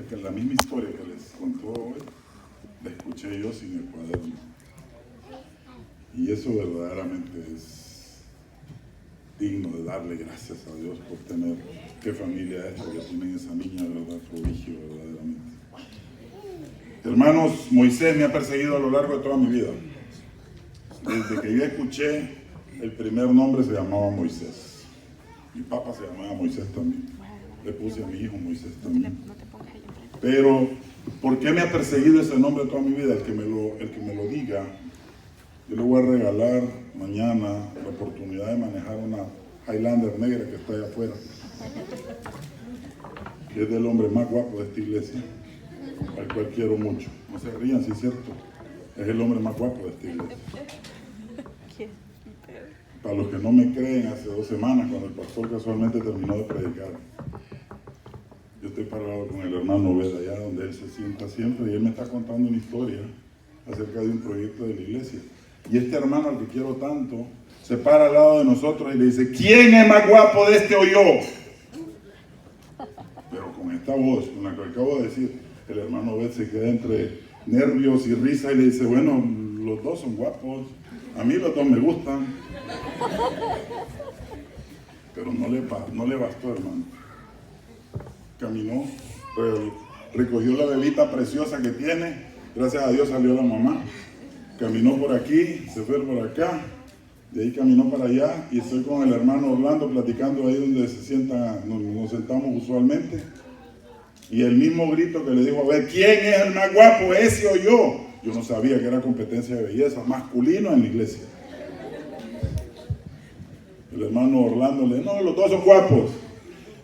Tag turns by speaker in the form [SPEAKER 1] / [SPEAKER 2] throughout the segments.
[SPEAKER 1] que la misma historia que les contó hoy, la escuché yo sin el cuaderno. Y eso verdaderamente es digno de darle gracias a Dios por tener, qué familia es la que tienen esa niña, ¿verdad? Prodigio, verdaderamente. Hermanos, Moisés me ha perseguido a lo largo de toda mi vida. Desde que yo escuché, el primer nombre se llamaba Moisés. Mi papá se llamaba Moisés también. Le puse a mi hijo Moisés también. Pero, ¿por qué me ha perseguido ese nombre toda mi vida? El que me lo diga, yo le voy a regalar mañana la oportunidad de manejar una Highlander negra que está allá afuera. Que es del hombre más guapo de esta iglesia, al cual quiero mucho. No se rían, si es cierto. Es el hombre más guapo de esta iglesia. Para los que no me creen, hace 2 semanas, cuando el pastor casualmente terminó de predicar, yo estoy parado con el hermano Obed allá donde él se sienta siempre y él me está contando una historia acerca de un proyecto de la iglesia. Y este hermano al que quiero tanto se para al lado de nosotros y le dice: ¿quién es más guapo de este o yo? Pero con esta voz, con la que acabo de decir, el hermano Obed se queda entre nervios y risa y le dice: bueno, los dos son guapos, a mí los dos me gustan. Pero no le bastó, hermano. Caminó, recogió la velita preciosa que tiene, gracias a Dios salió la mamá, caminó por aquí, se fue por acá, de ahí caminó para allá y estoy con el hermano Orlando platicando ahí donde se sienta, nos sentamos usualmente, y el mismo grito que le dijo: a ver, ¿quién es el más guapo, ese o yo? Yo no sabía que era competencia de belleza, masculino en la iglesia. El hermano Orlando le dijo: no, los dos son guapos.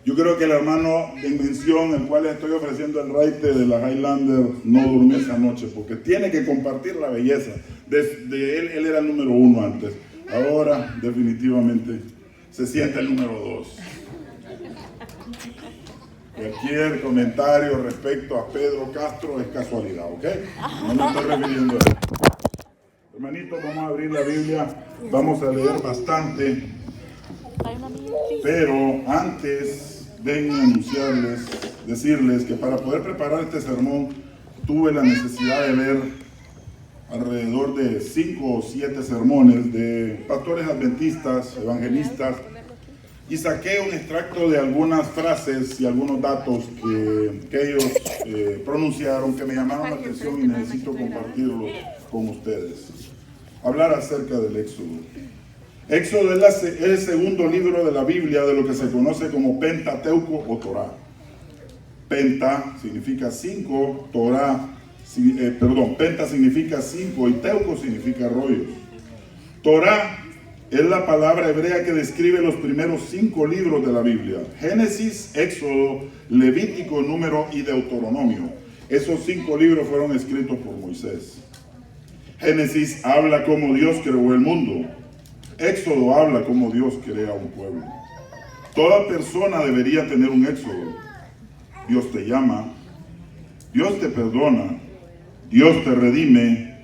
[SPEAKER 1] Yo creo que el hermano de Invención, el cual le estoy ofreciendo el raite de la Highlander, no durmió esa noche, porque tiene que compartir la belleza. Él era el número 1 antes. Ahora, definitivamente, se siente el número 2. Cualquier comentario respecto a Pedro Castro es casualidad, ¿ok? No me estoy refiriendo a él. Hermanitos, vamos a abrir la Biblia, vamos a leer bastante. Pero antes vengo a decirles que para poder preparar este sermón tuve la necesidad de ver alrededor de 5 o 7 sermones de pastores adventistas, evangelistas, y saqué un extracto de algunas frases y algunos datos que ellos pronunciaron que me llamaron la atención y necesito compartirlos con ustedes. Hablar acerca del Éxodo. Éxodo es el segundo libro de la Biblia de lo que se conoce como Pentateuco o Torá. Penta significa 5, Penta significa 5 y Teuco significa rollos. Torá es la palabra hebrea que describe los primeros 5 libros de la Biblia: Génesis, Éxodo, Levítico, Número y Deuteronomio. Esos 5 libros fueron escritos por Moisés. Génesis habla cómo Dios creó el mundo. Éxodo habla cómo Dios crea un pueblo. Toda persona debería tener un éxodo. Dios te llama, Dios te perdona, Dios te redime,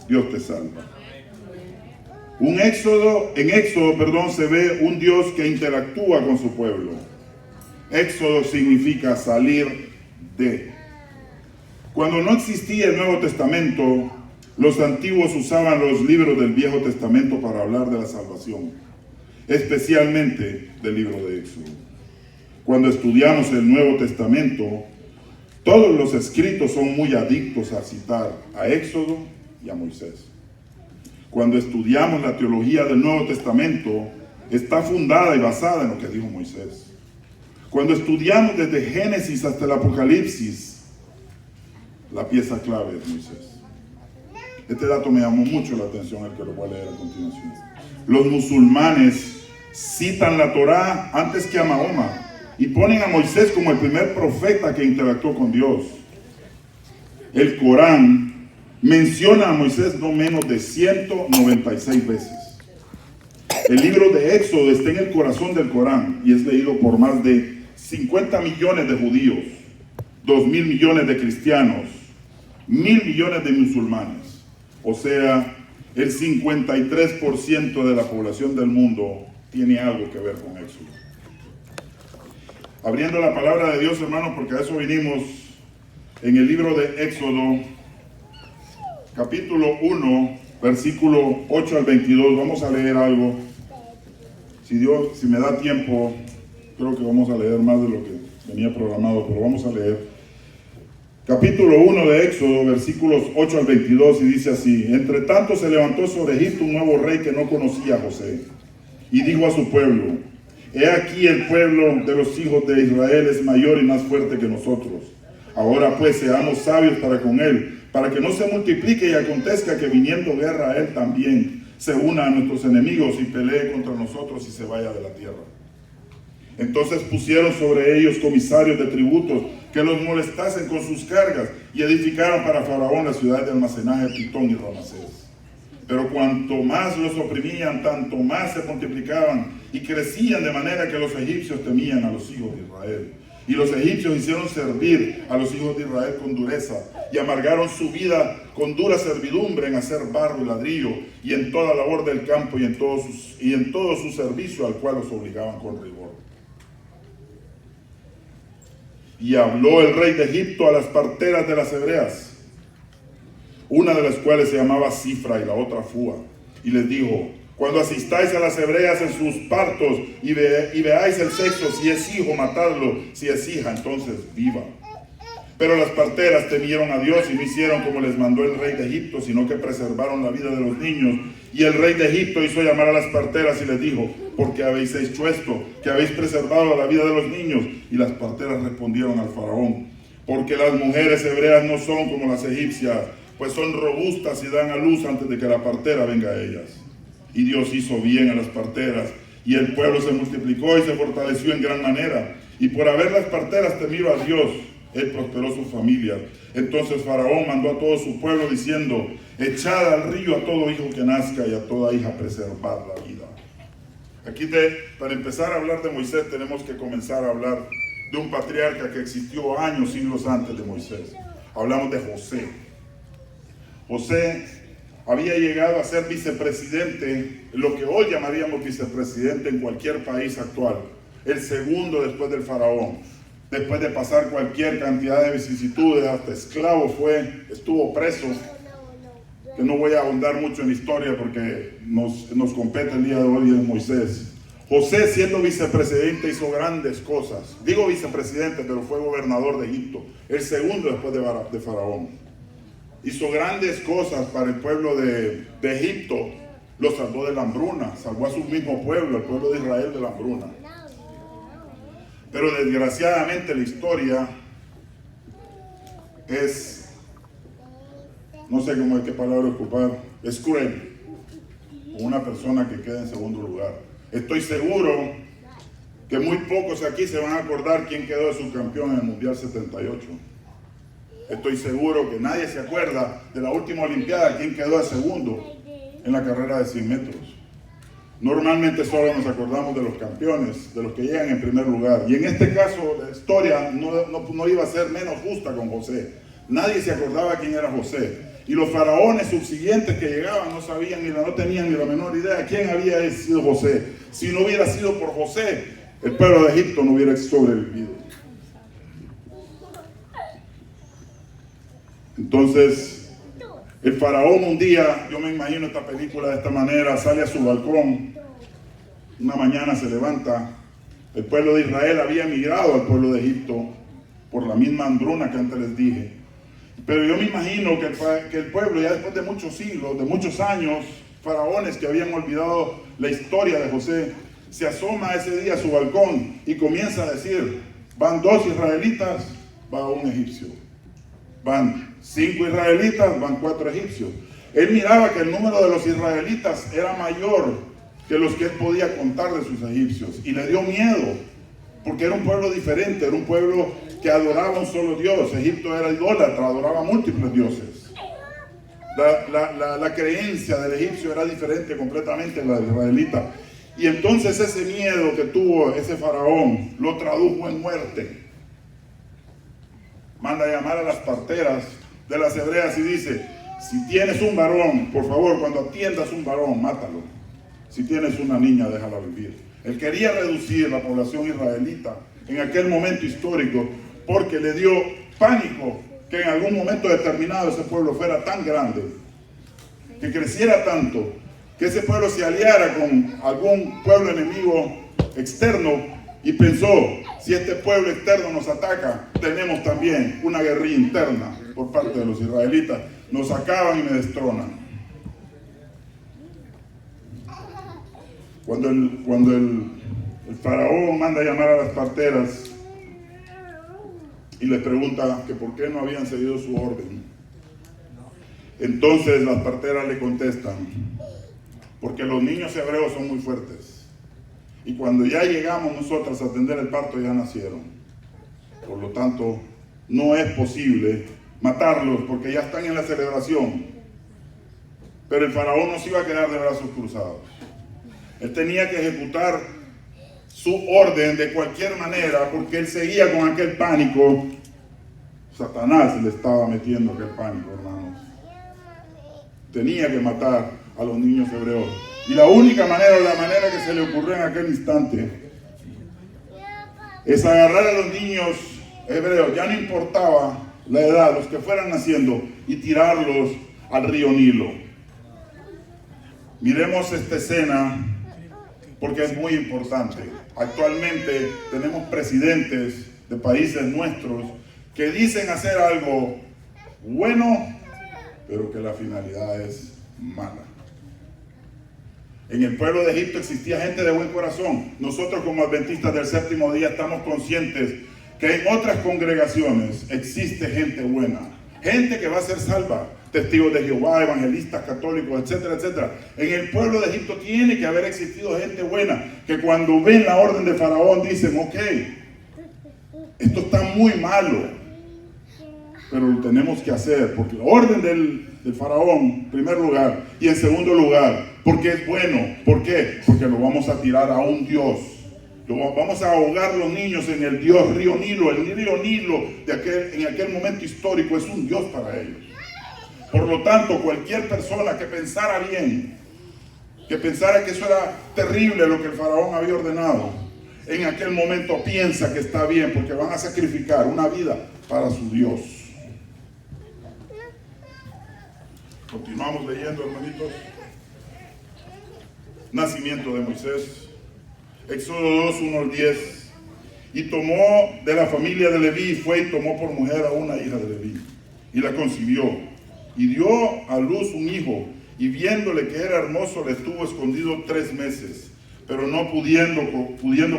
[SPEAKER 1] Dios te salva. En Éxodo, se ve un Dios que interactúa con su pueblo. Éxodo significa salir de. Cuando no existía el Nuevo Testamento, los antiguos usaban los libros del Viejo Testamento para hablar de la salvación, especialmente del libro de Éxodo. Cuando estudiamos el Nuevo Testamento, todos los escritos son muy adictos a citar a Éxodo y a Moisés. Cuando estudiamos la teología del Nuevo Testamento, está fundada y basada en lo que dijo Moisés. Cuando estudiamos desde Génesis hasta el Apocalipsis, la pieza clave es Moisés. Este dato me llamó mucho la atención, el que lo voy a leer a continuación. Los musulmanes citan la Torá antes que a Mahoma y ponen a Moisés como el primer profeta que interactuó con Dios. El Corán menciona a Moisés no menos de 196 veces. El libro de Éxodo está en el corazón del Corán y es leído por más de 50 millones de judíos, 2.000 millones de cristianos, 1.000 millones de musulmanes. O sea, el 53% de la población del mundo tiene algo que ver con Éxodo. Abriendo la palabra de Dios, hermanos, porque a eso vinimos, en el libro de Éxodo, capítulo 1, versículo 8 al 22. Vamos a leer algo. Si me da tiempo, creo que vamos a leer más de lo que tenía programado, pero vamos a leer. Capítulo 1 de Éxodo, versículos 8 al 22, y dice así: Entre tanto se levantó sobre Egipto un nuevo rey que no conocía a José, y dijo a su pueblo: He aquí el pueblo de los hijos de Israel es mayor y más fuerte que nosotros. Ahora pues seamos sabios para con él, para que no se multiplique y acontezca que viniendo guerra a él también se una a nuestros enemigos y pelee contra nosotros y se vaya de la tierra. Entonces pusieron sobre ellos comisarios de tributos que los molestasen con sus cargas, y edificaron para Faraón la ciudad de almacenaje de Pitón y Ramsés. Pero cuanto más los oprimían, tanto más se multiplicaban y crecían, de manera que los egipcios temían a los hijos de Israel. Y los egipcios hicieron servir a los hijos de Israel con dureza, y amargaron su vida con dura servidumbre en hacer barro y ladrillo, y en toda labor del campo, y en todo su servicio, al cual los obligaban con rigor. Y habló el rey de Egipto a las parteras de las hebreas, una de las cuales se llamaba Cifra y la otra Fua, y les dijo: Cuando asistáis a las hebreas en sus partos y veáis el sexo, si es hijo, matadlo; si es hija, entonces viva. Pero las parteras temieron a Dios y no hicieron como les mandó el rey de Egipto, sino que preservaron la vida de los niños. Y el rey de Egipto hizo llamar a las parteras y les dijo: ¿Por qué habéis hecho esto, que habéis preservado la vida de los niños? Y las parteras respondieron al faraón: Porque las mujeres hebreas no son como las egipcias, pues son robustas y dan a luz antes de que la partera venga a ellas. Y Dios hizo bien a las parteras, y el pueblo se multiplicó y se fortaleció en gran manera. Y por haber las parteras temido a Dios, él prosperó su familia. Entonces Faraón mandó a todo su pueblo diciendo: Echad al río a todo hijo que nazca, y a toda hija preservad la vida. Aquí para empezar a hablar de Moisés, tenemos que comenzar a hablar de un patriarca que existió años, siglos antes de Moisés. Hablamos de José. José había llegado a ser vicepresidente, lo que hoy llamaríamos vicepresidente en cualquier país actual, el segundo después del faraón, después de pasar cualquier cantidad de vicisitudes, hasta esclavo estuvo preso, que no voy a ahondar mucho en la historia porque nos compete el día de hoy en Moisés. José, siendo vicepresidente, hizo grandes cosas. Digo vicepresidente, pero fue gobernador de Egipto, el segundo después de faraón. Hizo grandes cosas para el pueblo de Egipto. Lo salvó de la hambruna, salvó a su mismo pueblo, el pueblo de Israel, de la hambruna. Pero desgraciadamente la historia es, no sé cómo, qué palabra ocupar, es cruel. Una persona que queda en segundo lugar. Estoy seguro que muy pocos aquí se van a acordar quién quedó de subcampeón en el Mundial 78. Estoy seguro que nadie se acuerda de la última Olimpiada, quién quedó de segundo en la carrera de 100 metros. Normalmente solo nos acordamos de los campeones, de los que llegan en primer lugar. Y en este caso la historia no iba a ser menos justa con José. Nadie se acordaba quién era José. Y los faraones subsiguientes que llegaban no sabían no tenían ni la menor idea quién había sido José. Si no hubiera sido por José, el pueblo de Egipto no hubiera sobrevivido. Entonces, el faraón un día, yo me imagino esta película de esta manera, sale a su balcón, una mañana se levanta. El pueblo de Israel había emigrado al pueblo de Egipto por la misma hambruna que antes les dije. Pero yo me imagino que el pueblo, ya después de muchos siglos, de muchos años, faraones que habían olvidado la historia de José, se asoma ese día a su balcón y comienza a decir: van 2 israelitas, va un egipcio. Van 5 israelitas, van 4 egipcios. Él miraba que el número de los israelitas era mayor que los que él podía contar de sus egipcios, y le dio miedo, porque era un pueblo diferente, era un pueblo que adoraba un solo Dios. Egipto era idólatra, adoraba múltiples dioses. La creencia del egipcio era diferente completamente a la del israelita. Y entonces ese miedo que tuvo ese faraón lo tradujo en muerte. Manda a llamar a las parteras de las hebreas y dice: si tienes un varón, por favor, cuando atiendas un varón, mátalo. Si tienes una niña, déjala vivir. Él quería reducir la población israelita en aquel momento histórico, porque le dio pánico que en algún momento determinado ese pueblo fuera tan grande, que creciera tanto, que ese pueblo se aliara con algún pueblo enemigo externo, y pensó, si este pueblo externo nos ataca, tenemos también una guerrilla interna por parte de los israelitas, nos acaban y me destronan. Cuando el faraón manda a llamar a las parteras y les pregunta que por qué no habían seguido su orden, entonces las parteras le contestan, porque los niños hebreos son muy fuertes. Y cuando ya llegamos nosotros a atender el parto, ya nacieron. Por lo tanto, no es posible matarlos porque ya están en la celebración. Pero el faraón no se iba a quedar de brazos cruzados. Él tenía que ejecutar su orden de cualquier manera porque él seguía con aquel pánico. Satanás le estaba metiendo aquel pánico, hermanos. Tenía que matar a los niños hebreos. Y la única manera, o la manera que se le ocurrió en aquel instante, es agarrar a los niños hebreos, ya no importaba la edad, los que fueran naciendo, y tirarlos al río Nilo. Miremos esta escena porque es muy importante. Actualmente tenemos presidentes de países nuestros que dicen hacer algo bueno, pero que la finalidad es mala. En el pueblo de Egipto existía gente de buen corazón. Nosotros como adventistas del séptimo día estamos conscientes que en otras congregaciones existe gente buena, gente que va a ser salva, testigos de Jehová, evangelistas, católicos, etcétera, etcétera. En el pueblo de Egipto tiene que haber existido gente buena, que cuando ven la orden de Faraón dicen, ok, esto está muy malo, pero lo tenemos que hacer, porque la orden del Faraón, en primer lugar, y en segundo lugar, porque es bueno. ¿Por qué? Porque lo vamos a tirar a un Dios. Vamos a ahogar los niños en el Dios río Nilo. El río Nilo en aquel momento histórico es un Dios para ellos. Por lo tanto, cualquier persona que pensara bien, que pensara que eso era terrible lo que el faraón había ordenado, en aquel momento piensa que está bien, porque van a sacrificar una vida para su Dios. Continuamos leyendo, hermanitos. Nacimiento de Moisés. Éxodo 2, 1 al 10. Y tomó de la familia de Leví, fue y tomó por mujer a una hija de Leví, y la concibió, y dio a luz un hijo, y viéndole que era hermoso, le estuvo escondido 3 meses, pero no pudiendo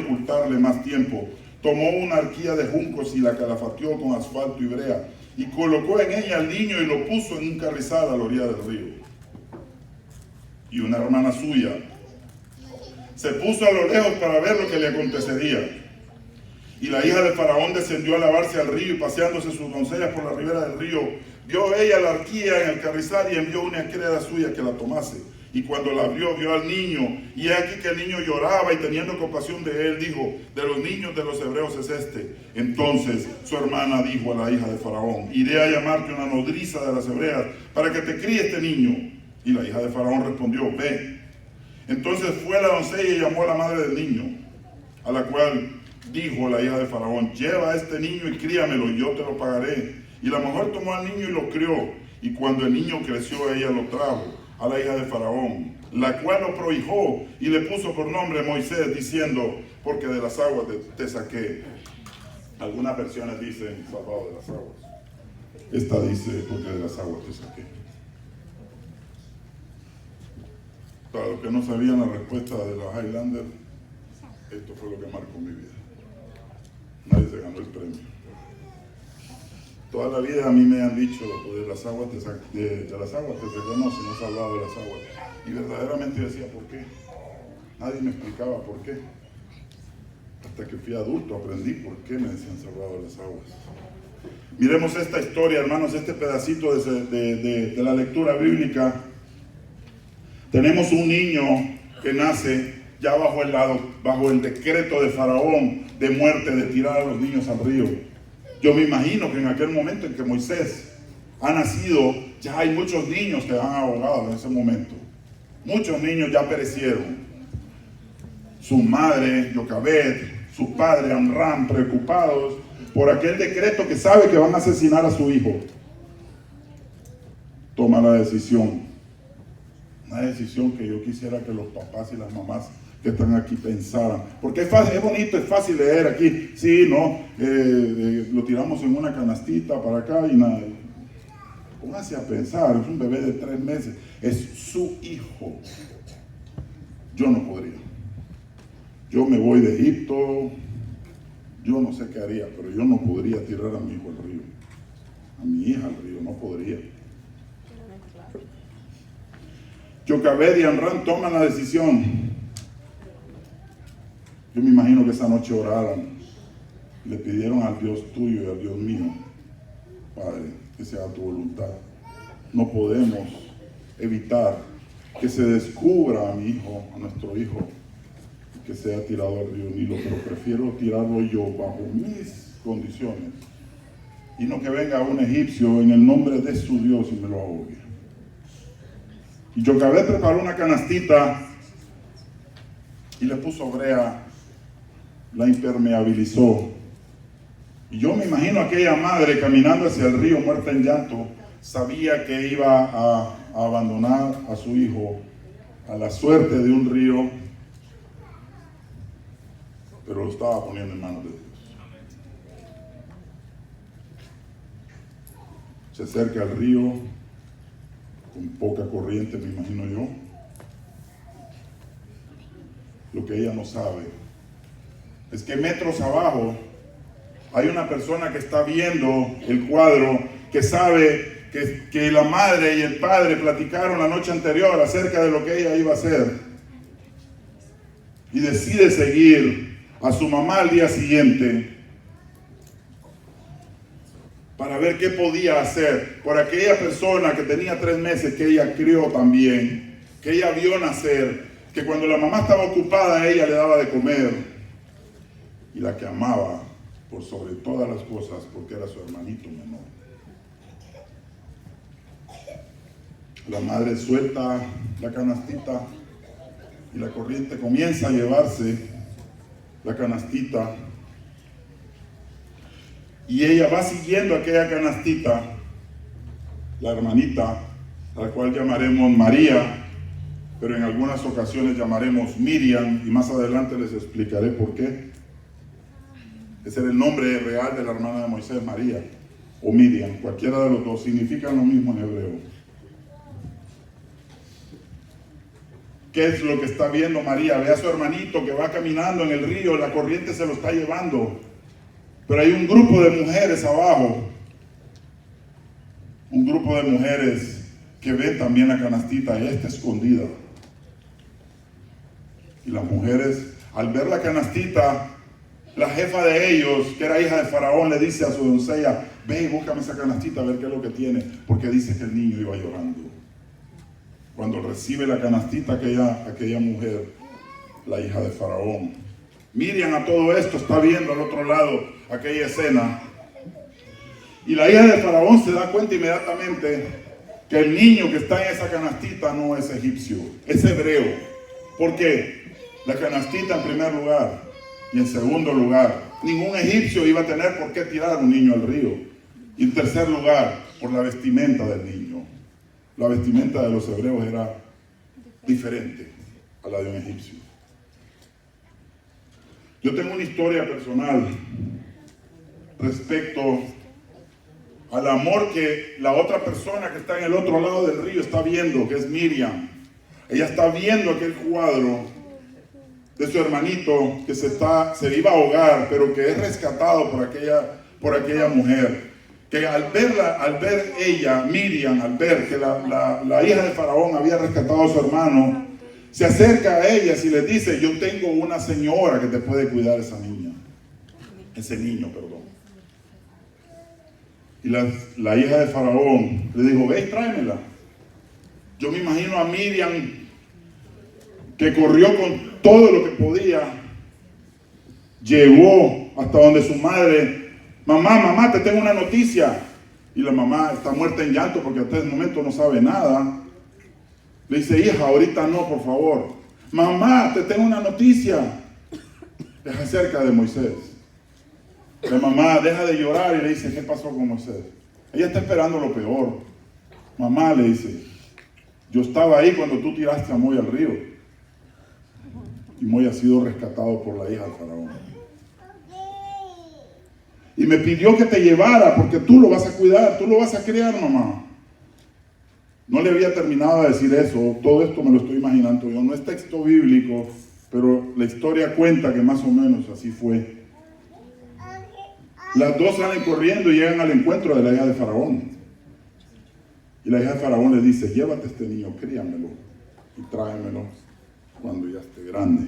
[SPEAKER 1] ocultarle más tiempo, tomó una arquilla de juncos y la calafateó con asfalto y brea, y colocó en ella al niño y lo puso en un carrizal a la orilla del río. Y una hermana suya se puso a lo lejos para ver lo que le acontecería. Y la hija de Faraón descendió a lavarse al río, y paseándose sus doncellas por la ribera del río, vio ella la arquilla en el carrizal y envió una criada suya que la tomase. Y cuando la abrió, vio al niño, y aquí que el niño lloraba, y teniendo compasión de él, dijo, de los niños de los hebreos es este. Entonces su hermana dijo a la hija de Faraón, iré a llamarte una nodriza de las hebreas, para que te críe este niño. Y la hija de Faraón respondió, ve. Entonces fue la doncella y llamó a la madre del niño, a la cual dijo la hija de Faraón, lleva a este niño y críamelo, y yo te lo pagaré. Y la mujer tomó al niño y lo crió, y cuando el niño creció, ella lo trajo a la hija de Faraón, la cual lo prohijó y le puso por nombre Moisés, diciendo, porque de las aguas te saqué. Algunas versiones dicen, salvado de las aguas. Esta dice, porque de las aguas te saqué. Para los que no sabían la respuesta de la Highlander, esto fue lo que marcó mi vida. Nadie se ganó el premio. Toda la vida a mí me han dicho, de las aguas te saqué, de las aguas te saqué, no, si no has hablado de las aguas. Y verdaderamente decía, ¿por qué? Nadie me explicaba por qué. Hasta que fui adulto aprendí por qué me decían salvado de las aguas. Miremos esta historia, hermanos, este pedacito de la lectura bíblica. Tenemos un niño que nace ya bajo el decreto de Faraón de muerte, de tirar a los niños al río. Yo me imagino que en aquel momento en que Moisés ha nacido, ya hay muchos niños que han ahogado en ese momento. Muchos niños ya perecieron. Su madre, Yocabed, su padre Amram, preocupados por aquel decreto que sabe que van a asesinar a su hijo, toma la decisión. Una decisión que yo quisiera que los papás y las mamás que están aquí pensaran. Porque es fácil, es bonito, es fácil leer aquí. Sí, no, lo tiramos en una canastita para acá y nada. Póngase a pensar, es un bebé de 3 meses, es su hijo. Yo no podría. Yo me voy de Egipto, yo no sé qué haría, pero yo no podría tirar a mi hijo al río, a mi hija al río, no podría. Jochebed y Amram toman la decisión. Yo me imagino que esa noche oraron, le pidieron al Dios tuyo y al Dios mío, Padre, que sea tu voluntad. No podemos evitar que se descubra a mi hijo, a nuestro hijo, que sea tirado al río Nilo, pero prefiero tirarlo yo bajo mis condiciones y no que venga un egipcio en el nombre de su Dios y me lo ahogue. Y Jochebed preparó una canastita y le puso brea, la impermeabilizó. Y yo me imagino a aquella madre caminando hacia el río muerta en llanto, sabía que iba a abandonar a su hijo a la suerte de un río, pero lo estaba poniendo en manos de Dios. Se acerca al río con poca corriente, me imagino yo. Lo que ella no sabe es que metros abajo hay una persona que está viendo el cuadro, que sabe que la madre y el padre platicaron la noche anterior acerca de lo que ella iba a hacer, y decide seguir a su mamá al día siguiente para ver qué podía hacer por aquella persona que tenía 3 meses, que ella crió también, que ella vio nacer, que cuando la mamá estaba ocupada ella le daba de comer, y la que amaba por sobre todas las cosas porque era su hermanito menor. La madre suelta la canastita y la corriente comienza a llevarse la canastita, y ella va siguiendo aquella canastita, la hermanita, a la cual llamaremos María, pero en algunas ocasiones llamaremos Miriam, y más adelante les explicaré por qué. Ese era el nombre real de la hermana de Moisés, María, o Miriam, cualquiera de los dos, significan lo mismo en hebreo. ¿Qué es lo que está viendo María? Ve a su hermanito que va caminando en el río, la corriente se lo está llevando, pero hay un grupo de mujeres abajo, un grupo de mujeres que ven también la canastita, ella está escondida. Y las mujeres, al ver la canastita, la jefa de ellos, que era hija de Faraón, le dice a su doncella: ve y búscame esa canastita a ver qué es lo que tiene, porque dice que el niño iba llorando. Cuando recibe la canastita aquella mujer, la hija de Faraón, Miriam a todo esto está viendo al otro lado aquella escena, y la hija de Faraón se da cuenta inmediatamente que el niño que está en esa canastita no es egipcio, es hebreo. ¿Por qué? La canastita en primer lugar, y en segundo lugar, ningún egipcio iba a tener por qué tirar a un niño al río, y en tercer lugar, por la vestimenta del niño. La vestimenta de los hebreos era diferente a la de un egipcio. Yo tengo una historia personal respecto al amor que la otra persona que está en el otro lado del río está viendo, que es Miriam. Ella está viendo aquel cuadro de su hermanito que se iba a ahogar, pero que es rescatado por aquella mujer. Que al ver ella, Miriam, al ver que la hija de Faraón había rescatado a su hermano, se acerca a ellas y les dice: yo tengo una señora que te puede cuidar ese niño, perdón. Y la hija de Faraón le dijo: ve y tráemela. Yo me imagino a Miriam, que corrió con todo lo que podía, llegó hasta donde su madre: mamá, te tengo una noticia. Y la mamá está muerta en llanto porque hasta ese momento no sabe nada. Le dice: hija, ahorita no, por favor. Mamá, te tengo una noticia. es acerca de Moisés. La mamá deja de llorar y le dice, ¿qué pasó con Moisés? Ella está esperando lo peor. Mamá, le dice, yo estaba ahí cuando tú tiraste a Moy al río. Y Moy ha sido rescatado por la hija del faraón. Y me pidió que te llevara porque tú lo vas a cuidar, tú lo vas a criar, mamá. No le había terminado de decir eso, todo esto me lo estoy imaginando yo. No es texto bíblico, pero la historia cuenta que más o menos así fue. Las dos salen corriendo y llegan al encuentro de la hija de Faraón. Y la hija de Faraón le dice, llévate a este niño, críamelo y tráemelo cuando ya esté grande.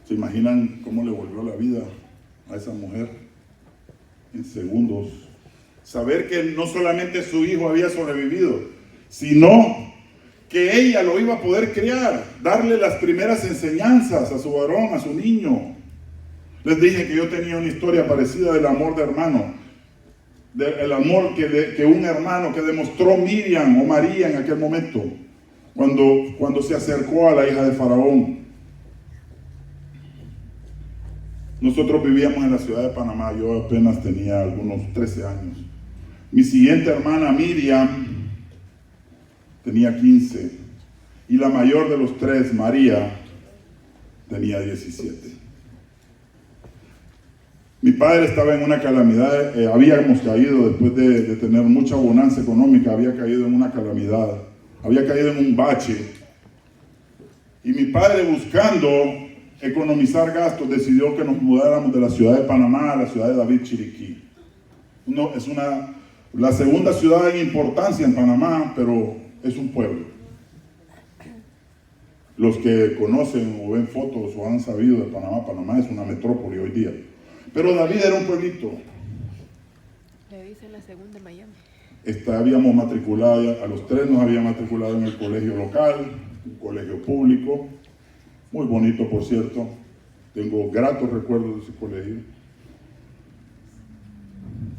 [SPEAKER 1] ¿Se imaginan cómo le volvió la vida a esa mujer en segundos? Saber que no solamente su hijo había sobrevivido, sino que ella lo iba a poder criar, darle las primeras enseñanzas a su varón, a su niño. Les dije que yo tenía una historia parecida del amor de hermano, del amor que un hermano que demostró Miriam o María en aquel momento, cuando se acercó a la hija de Faraón. Nosotros vivíamos en la ciudad de Panamá, yo apenas tenía algunos 13 años. Mi siguiente hermana Miriam tenía 15 y la mayor de los tres, María, tenía 17. Mi padre estaba en una calamidad, habíamos caído después de tener mucha bonanza económica, había caído en una calamidad, había caído en un bache. Y mi padre, buscando economizar gastos, decidió que nos mudáramos de la ciudad de Panamá a la ciudad de David, Chiriquí. Es la segunda ciudad en importancia en Panamá, pero es un pueblo. Los que conocen o ven fotos o han sabido de Panamá, Panamá es una metrópoli hoy día. Pero David era un pueblito.
[SPEAKER 2] Le dicen la segunda de Miami.
[SPEAKER 1] Habíamos matriculado, a los tres nos había matriculado en el colegio local, un colegio público, muy bonito por cierto. Tengo gratos recuerdos de ese colegio.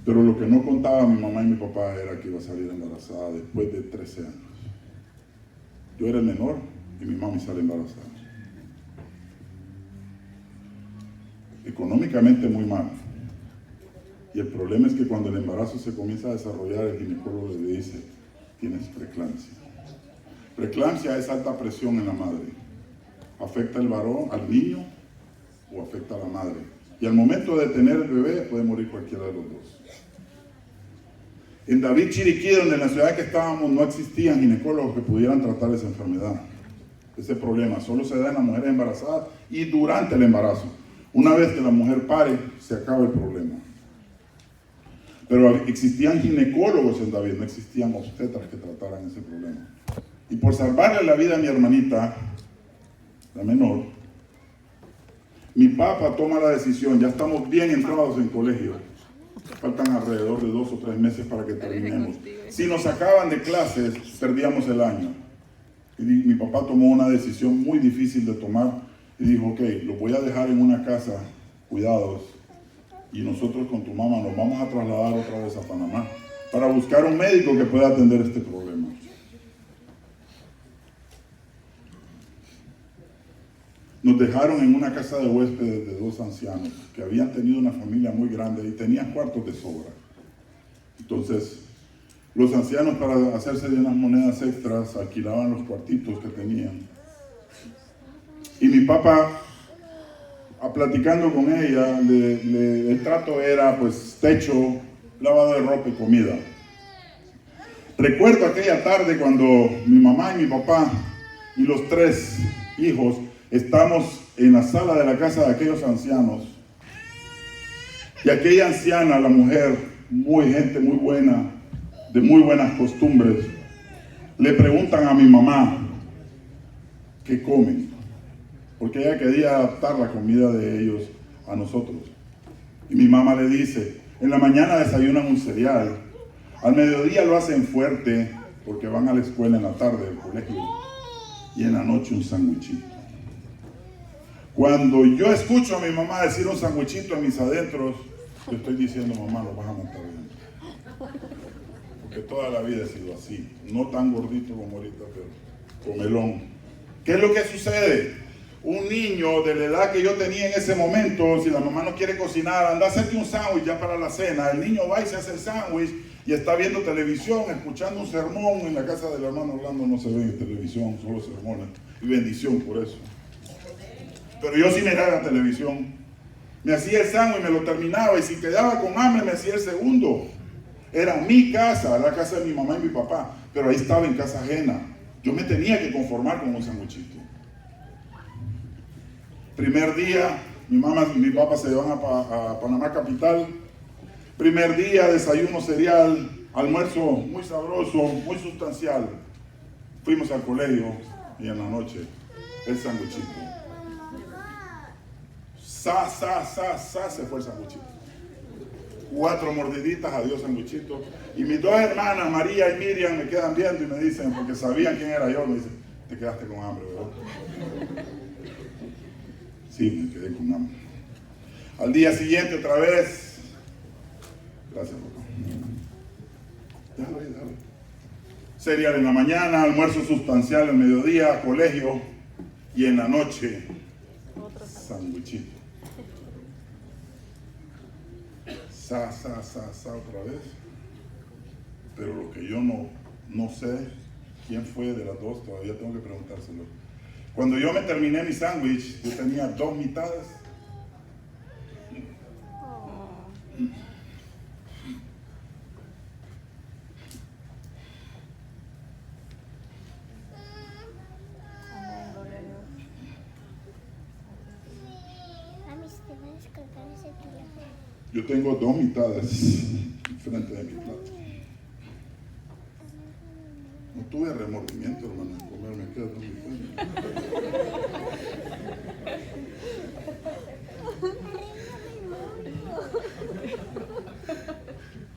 [SPEAKER 1] Pero lo que no contaba mi mamá y mi papá era que iba a salir embarazada después de 13 años. Yo era el menor y mi mamá sale embarazada. Económicamente muy mal. Y el problema es que cuando el embarazo se comienza a desarrollar, el ginecólogo le dice, tienes preeclampsia. Preeclampsia es alta presión en la madre. Afecta al varón, al niño, o afecta a la madre. Y al momento de tener el bebé puede morir cualquiera de los dos. En David, Chiriquí, donde en la ciudad que estábamos no existían ginecólogos que pudieran tratar esa enfermedad, ese problema. Solo se da en las mujeres embarazadas y durante el embarazo. Una vez que la mujer pare, se acaba el problema. Pero existían ginecólogos en David, no existían obstetras que trataran ese problema. Y por salvarle la vida a mi hermanita, la menor, mi papá toma la decisión, ya estamos bien entrados en colegio, faltan alrededor de 2 o 3 meses para que terminemos. Si nos sacaban de clases, perdíamos el año. Y mi papá tomó una decisión muy difícil de tomar y dijo, ok, lo voy a dejar en una casa, cuidados, y nosotros con tu mamá nos vamos a trasladar otra vez a Panamá para buscar un médico que pueda atender este problema. Nos dejaron en una casa de huéspedes de 2 ancianos que habían tenido una familia muy grande y tenían cuartos de sobra. Entonces, los ancianos, para hacerse de unas monedas extras, alquilaban los cuartitos que tenían. Y mi papá, platicando con ella, el trato era pues techo, lavado de ropa y comida. Recuerdo aquella tarde cuando mi mamá y mi papá y los 3 hijos estamos en la sala de la casa de aquellos ancianos. Y aquella anciana, la mujer, gente muy buena, de muy buenas costumbres, le preguntan a mi mamá qué comen, porque ella quería adaptar la comida de ellos a nosotros. Y mi mamá le dice, en la mañana desayunan un cereal, al mediodía lo hacen fuerte, porque van a la escuela en la tarde del colegio, y en la noche un sándwichito. Cuando yo escucho a mi mamá decir un sándwichito en mis adentros, yo estoy diciendo, mamá, lo vas a matar bien. Porque toda la vida he sido así, no tan gordito como ahorita, pero comelón. ¿Qué es lo que sucede? un niño de la edad que yo tenía en ese momento, si la mamá no quiere cocinar, anda a hacerte un sándwich ya para la cena. El niño va y se hace el sándwich y está viendo televisión, escuchando un sermón. En la casa del hermano Orlando no se ve en televisión, solo sermones. Y bendición por eso. Pero yo sí miraba la televisión. Me hacía el sándwich, me lo terminaba, y si quedaba con hambre me hacía el segundo. Era mi casa, la casa de mi mamá y mi papá, pero ahí estaba en casa ajena. Yo me tenía que conformar con un sándwichito. Primer día, mi mamá y mi papá se van a Panamá Capital. Primer día, desayuno cereal, almuerzo muy sabroso, muy sustancial. Fuimos al colegio y en la noche, el sándwichito. Se fue el sanguchito. 4 mordiditas, adiós sanguchito. Y mis 2 hermanas, María y Miriam, me quedan viendo y me dicen, porque sabían quién era yo, me dicen, te quedaste con hambre, ¿verdad? Sí, me quedé con hambre. Al día siguiente otra vez. Gracias, papá. Déjalo ahí, déjalo. Cereal en la mañana, almuerzo sustancial al mediodía, colegio, y en la noche, sanguchito. Otra vez. Pero lo que yo no sé quién fue de las dos, todavía tengo que preguntárselo. Cuando yo me terminé mi sándwich, yo tenía 2 mitades. Yo tengo 2 mitades frente de mi plato. No tuve remordimiento, hermano, de comerme quedas 2 mitades.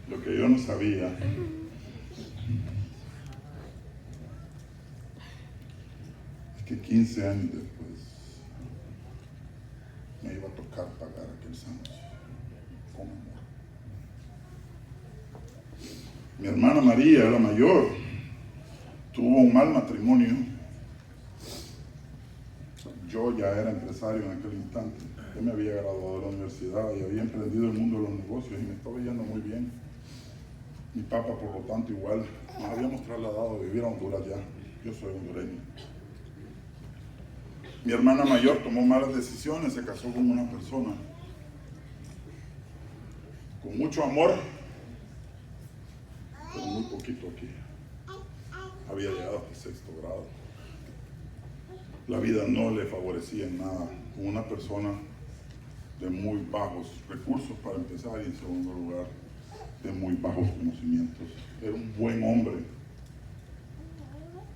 [SPEAKER 1] Lo que yo no sabía es que 15 años después me iba a tocar pagar aquel sándwich con amor. Mi hermana María, la mayor, tuvo un mal matrimonio. Yo ya era empresario en aquel instante. Yo me había graduado de la universidad y había emprendido el mundo de los negocios y me estaba yendo muy bien. Mi papá, por lo tanto, igual. Nos habíamos trasladado a vivir a Honduras ya. Yo soy hondureño. Mi hermana mayor tomó malas decisiones, se casó con una persona con mucho amor, pero muy poquito aquí. Había llegado hasta 6º grado. La vida no le favorecía en nada, con una persona de muy bajos recursos para empezar y en segundo lugar de muy bajos conocimientos. Era un buen hombre.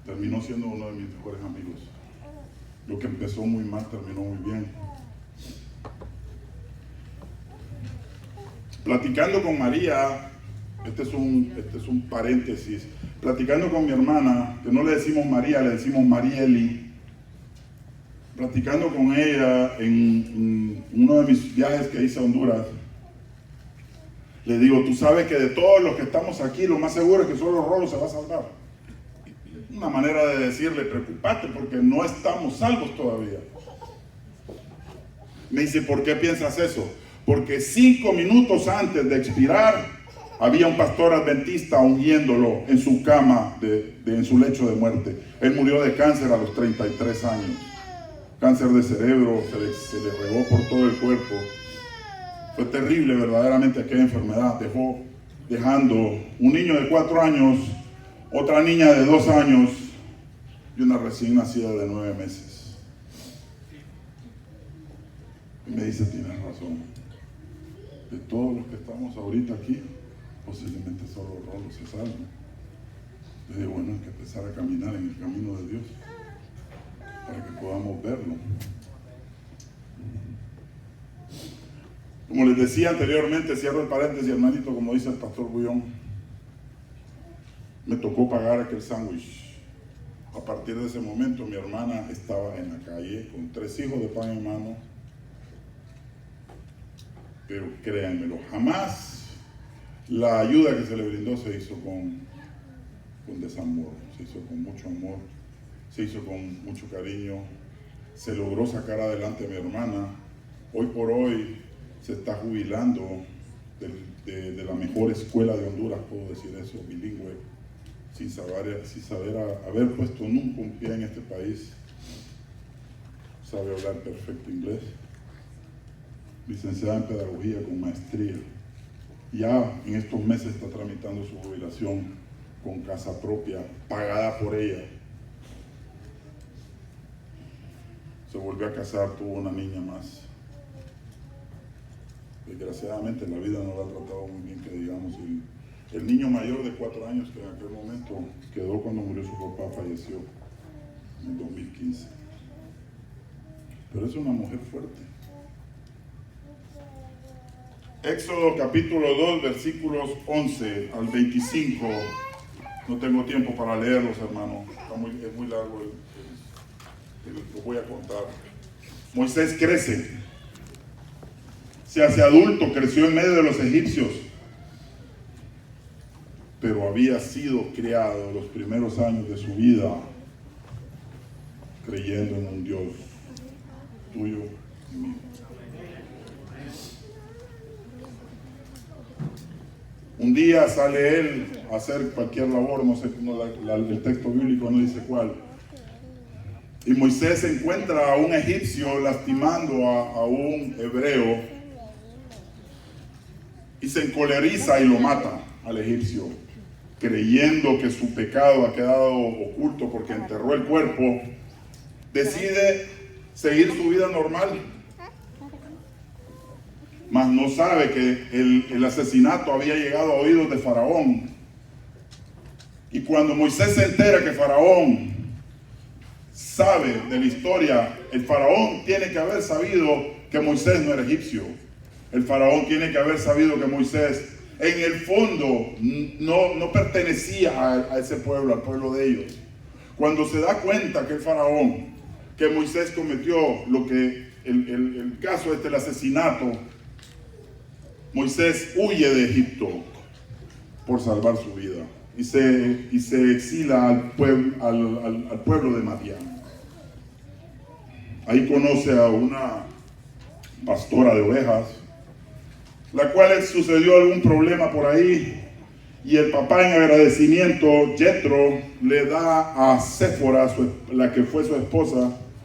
[SPEAKER 1] Terminó siendo uno de mis mejores amigos. Lo que empezó muy mal terminó muy bien. Platicando con María, este es un paréntesis, platicando con mi hermana, que no le decimos María, le decimos Marieli. Platicando con ella en uno de mis viajes que hice a Honduras, le digo, tú sabes que de todos los que estamos aquí, lo más seguro es que solo Rolo se va a salvar. Una manera de decirle, preocupate porque no estamos salvos todavía. Me dice, ¿por qué piensas eso? Porque 5 minutos antes de expirar, había un pastor adventista ungiéndolo en su cama, en su lecho de muerte. Él murió de cáncer a los 33 años. Cáncer de cerebro, se le regó por todo el cuerpo. Fue terrible verdaderamente aquella enfermedad. Dejando un niño de 4 años, otra niña de 2 años y una recién nacida de 9 meses. Y me dice, tienes razón. De todos los que estamos ahorita aquí, posiblemente solo Rolo se salve. Yo digo, bueno, hay que empezar a caminar en el camino de Dios para que podamos verlo. Como les decía anteriormente, cierro el paréntesis, hermanito, como dice el pastor Bullón, me tocó pagar aquel sándwich. A partir de ese momento mi hermana estaba en la calle con 3 hijos de pan en mano. Pero créanmelo, jamás la ayuda que se le brindó se hizo con desamor, se hizo con mucho amor, se hizo con mucho cariño, se logró sacar adelante a mi hermana. Hoy por hoy se está jubilando de la mejor escuela de Honduras, puedo decir eso, bilingüe, sin saber haber puesto nunca un pie en este país. Sabe hablar perfecto inglés, licenciada en pedagogía con maestría. Ya en estos meses está tramitando su jubilación con casa propia, pagada por ella. Se volvió a casar, tuvo una niña más. Desgraciadamente la vida no la ha tratado muy bien, que digamos. El niño mayor de 4 años, que en aquel momento quedó cuando murió su papá, falleció en el 2015. Pero es una mujer fuerte. Éxodo capítulo 2, versículos 11 al 25. No tengo tiempo para leerlos, hermano. Es muy largo lo voy a contar. Moisés crece. Se hace adulto, creció en medio de los egipcios. Pero había sido criado los primeros años de su vida creyendo en un Dios tuyo y mío. Un día sale él a hacer cualquier labor, no sé, el texto bíblico no dice cuál. Y Moisés encuentra a un egipcio lastimando a un hebreo y se encoleriza y lo mata al egipcio, creyendo que su pecado ha quedado oculto porque enterró el cuerpo. Decide seguir su vida normal, mas no sabe que el asesinato había llegado a oídos de Faraón. Y cuando Moisés se entera que Faraón sabe de la historia, el Faraón tiene que haber sabido que Moisés no era egipcio. El Faraón tiene que haber sabido que Moisés en el fondo no pertenecía a ese pueblo, al pueblo de ellos. Cuando se da cuenta que el Faraón, que Moisés cometió lo que el caso del asesinato, Moisés huye de Egipto por salvar su vida y se exila al pueblo de Madián. Ahí conoce a una pastora de ovejas, la cual le sucedió algún problema por ahí, y el papá, en agradecimiento, Jetro le da a Séfora, la que fue su esposa,